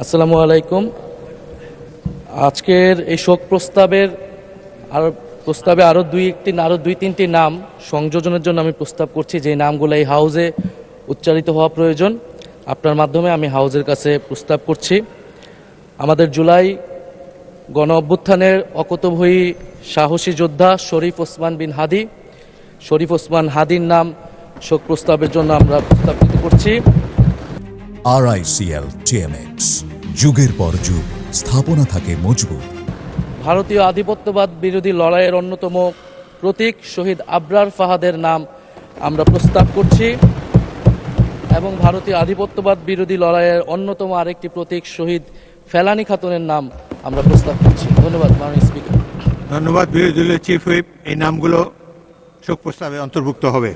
আসসালামু আলাইকুম। আজকের এই শোক প্রস্তাবে আরও দুই তিনটি নাম সংযোজনের জন্য আমি প্রস্তাব করছি, যে নামগুলো এই হাউজে উচ্চারিত হওয়া প্রয়োজন। আপনার মাধ্যমে আমি হাউজের কাছে প্রস্তাব করছি। আমাদের জুলাই গণ অভ্যুত্থানের অকুতোভয়ী সাহসী যোদ্ধা শরীফ ওসমান হাদির নাম শোক প্রস্তাবের জন্য আমরা প্রস্তাবিত করছি। RICL TMX, যুগের পর যুগ স্থাপনা থাকে মজবুত। ভারতীয় আধিপত্যবাদ বিরোধী লড়াইয়ের অন্যতম প্রতীক শহীদ আবরার ফাহাদের নাম আমরা প্রস্তাব করছি, এবং ভারতীয় আধিপত্যবাদ বিরোধী লড়াইয়ের অন্যতম আরেকটি প্রতীক শহীদ ফেলানী খাতুনের নাম আমরা প্রস্তাব করছি। ধন্যবাদ মাননীয় স্পিকার। ধন্যবাদ। বিরোধী দলীয় চিফ হুইপ, এই নামগুলো শোক প্রস্তাবে অন্তর্ভুক্ত হবে।